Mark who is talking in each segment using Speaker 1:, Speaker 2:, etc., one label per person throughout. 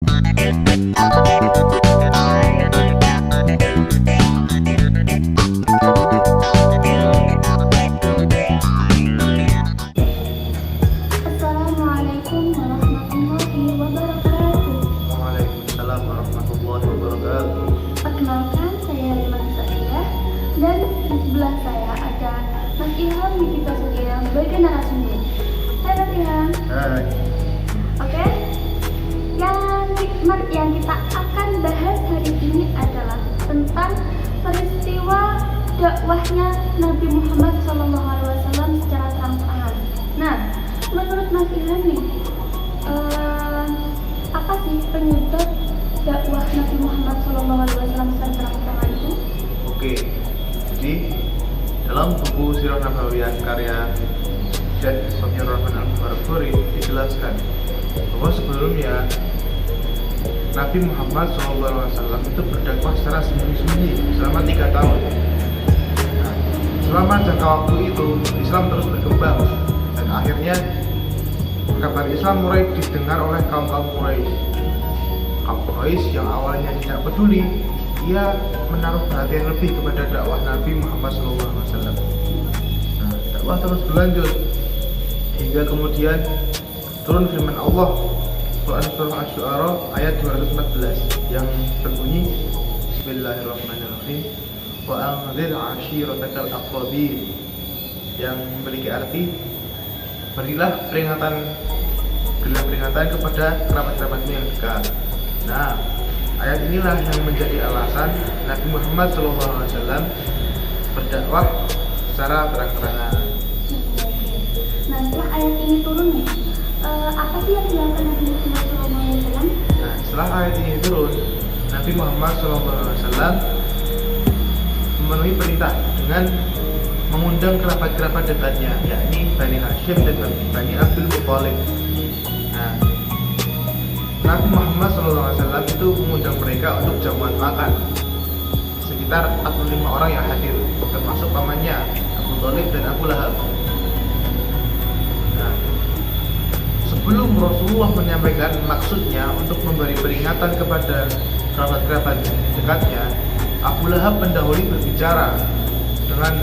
Speaker 1: Assalamualaikum warahmatullahi wabarakatuh.
Speaker 2: Waalaikumsalam warahmatullahi wabarakatuh.
Speaker 1: Perkenalkan, saya Riman Saidah dan di sebelah saya ada Mas Ilham Nikita Surya sebagai narasumber. Hai Mas Ilham.
Speaker 2: Hai.
Speaker 1: Oke, yang kita akan bahas hari ini adalah tentang peristiwa dakwahnya Nabi Muhammad SAW secara terang-terangan. Nah, menurut Mas Ilham nih, apa sih penyebab dakwah Nabi Muhammad SAW secara terang-terangan itu?
Speaker 2: Oke, jadi dalam buku Sirah Nabawiyah karya Syekh Sofyan Rahman Al-Barburi dijelaskan bahwa sebelumnya Nabi Muhammad SAW itu berdakwah secara sembunyi-sembunyi selama 3 tahun. Nah, selama jangka waktu itu Islam terus berkembang dan akhirnya kabar Islam mulai didengar oleh kaum Quraisy. Kaum Quraisy yang awalnya tidak peduli, ia menaruh perhatian lebih kepada dakwah Nabi Muhammad SAW. Nah, dakwah terus berlanjut hingga kemudian turun firman Allah surah Asy-Syu'ara ayat 214 yang berbunyi Bismillahirrahmanirrahim wa anzir 'ashiratakal aqrabin, yang memiliki arti berilah peringatan kepada kerabat-kerabatmu yang dekat. Nah, ayat inilah yang menjadi alasan Nabi Muhammad SAW berdakwah secara terang-terangan.
Speaker 1: Nah, setelah ayat ini turun nih, apa sih yang dilakukan Nabi Muhammad SAW?
Speaker 2: Nah, setelah ayat ini turun, Nabi Muhammad SAW memenuhi perintah dengan mengundang kerabat-kerabat dekatnya, yakni Bani Hashim dan Bani Abdul Muthalib. Nah, Nabi Muhammad SAW itu mengundang mereka untuk jamuan makan. Sekitar 45 orang yang hadir, termasuk pamannya Abu Thalib dan Abu Lahab. Nah, sebelum Rasulullah menyampaikan maksudnya untuk memberi peringatan kepada kerabat-kerabat dekatnya, Abu Lahab mendahului berbicara dengan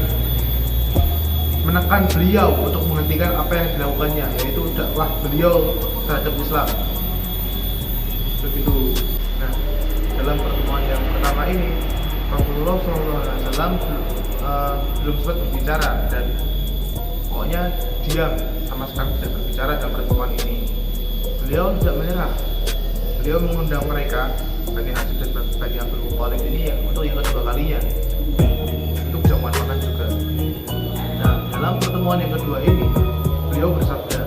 Speaker 2: menekan beliau untuk menghentikan apa yang dilakukannya, yaitu dakwah beliau terhadap Islam. Begitu. Nah, dalam pertemuan yang pertama ini Rasulullah SAW belum sempat berbicara dan pokoknya diam, sama sekali tidak berbicara dalam pertemuan ini. Beliau tidak menyerah. Beliau mengundang mereka Bani Hashim dan Bani Abdul Muthalib ini untuk yang kedua kalinya, untuk jamuan makan juga. Nah, dalam pertemuan yang kedua ini beliau bersabda,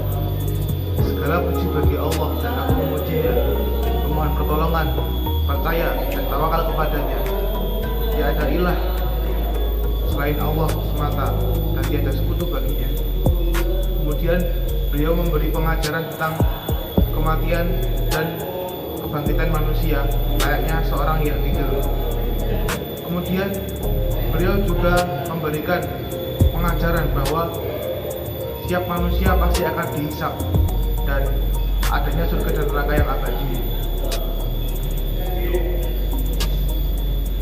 Speaker 2: segala puji bagi Allah dan aku memujinya, memohon pertolongan, percaya dan tawakal kepadanya. Tiada ilah selain Allah semata dan tiada sekutu baginya. Kemudian beliau memberi pengajaran tentang kematian dan kebangkitan manusia layaknya seorang yang tidur. Kemudian beliau juga memberikan pengajaran bahwa setiap manusia pasti akan dihisab dan adanya surga dan neraka yang abadi.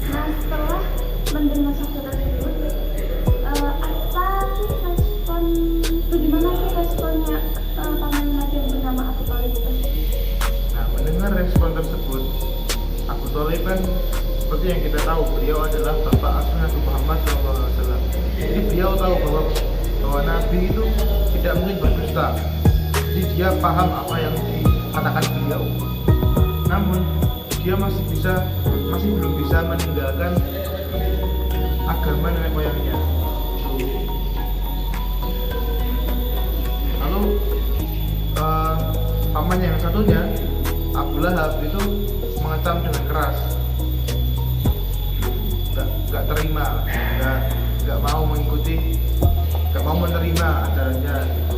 Speaker 1: Nah, setelah mendengar sabda tersebut, bagaimana sih responnya paman Nabi yang bernama Abu Thalib itu?
Speaker 2: Nah, mendengar respon tersebut, Abu Thalib kan seperti yang kita tahu, beliau adalah bapak asuh Nabi Muhammad SAW. Jadi beliau tahu bahwa Nabi itu tidak mungkin berdusta. Jadi dia paham apa yang dikatakan beliau. Namun dia masih belum bisa meninggalkan agama nenek moyangnya. Lalu pamannya yang satunya, Abu Lahab, itu mengecam dengan keras, nggak terima, nggak mau mengikuti, nggak mau menerima ajarannya gitu.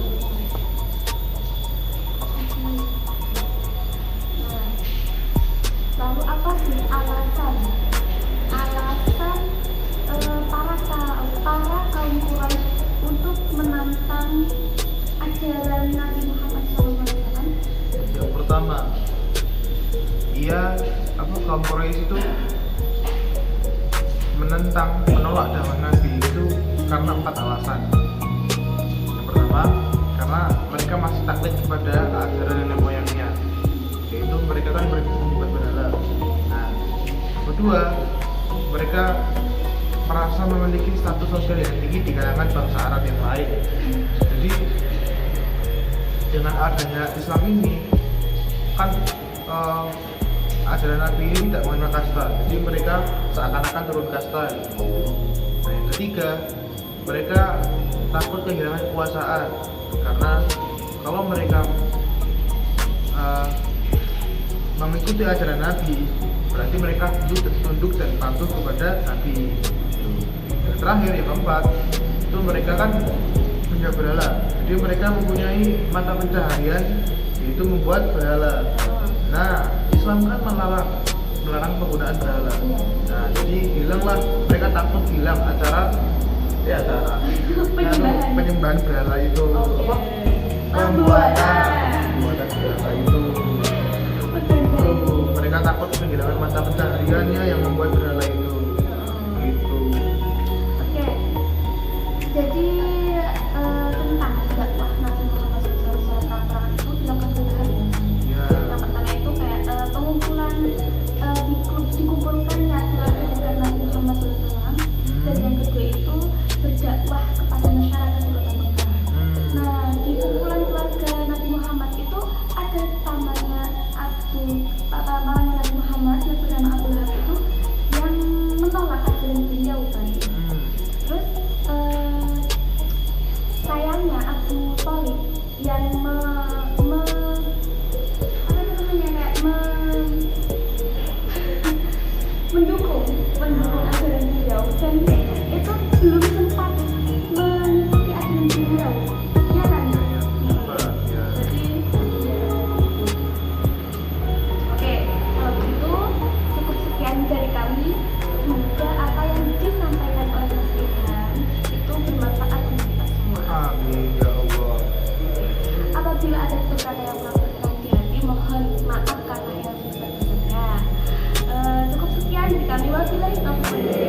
Speaker 1: Nah, lalu apa sih alasan para kaum Quraisy untuk menantang ajaran Nabi Muhammad SAW?
Speaker 2: Yang pertama, kaum Quraisy itu menolak dakwah Nabi itu karena 4 alasan. Yang pertama, karena mereka masih taklid kepada ajaran nenek moyangnya, yaitu mereka kan menyembah berhala. Nah, yang kedua, mereka merasa memiliki status sosial yang tinggi di kalangan bangsa Arab yang lain. Jadi dengan adanya Islam ini kan ajaran Nabi ini tidak mengenal kasta, jadi mereka seakan-akan turun kasta. Nah, yang ketiga, mereka takut kehilangan kekuasaan, karena kalau mereka mengikuti ajaran Nabi, berarti mereka tunduk dan patuh kepada Nabi. Dan terakhir, yang keempat, itu mereka kan punya berhala, jadi mereka mempunyai mata pencaharian, yaitu membuat berhala. Nah, Islam kan melarang penggunaan berhala. Nah, jadi hilanglah, mereka takut hilang acara penyembahan berhala itu. Pembuatan berhala itu. Mereka takut kehilangan mata pencahariannya yang membuat berhala itu. Gitu.
Speaker 1: Oke. Jadi tentang dakwah Nabi Muhammad SAW secara terang-terangan itu dilakukan 2 hal. Yang pertama itu kayak pengumpulan dikumpulkannya ajaran Nabi Muhammad SAW, dan yang kedua itu berdakwah kepada masyarakat di kota Mekah. Nah, di kumpulan keluarga Nabi Muhammad itu ada pamannya Nabi Muhammad yang bernama Abu Lahab itu yang menolak ajaran beliau kan. Terus sayangnya Abu Thalib yang mendukung ajaran beliau, dan itu belum sempat mengikuti ajaran beliau, ya kan? Jadi oke, kalau begitu cukup sekian dari kami. Semoga apa yang disampaikan oleh Mas Ilham itu bermanfaat untuk kita semua.
Speaker 2: Amin ya Allah.
Speaker 1: Apabila ada perkara yang kurang berkenan di hati, mohon maaf karena yang sebesar-besarnya. Cukup sekian dari kami. Wabillahi taufiq.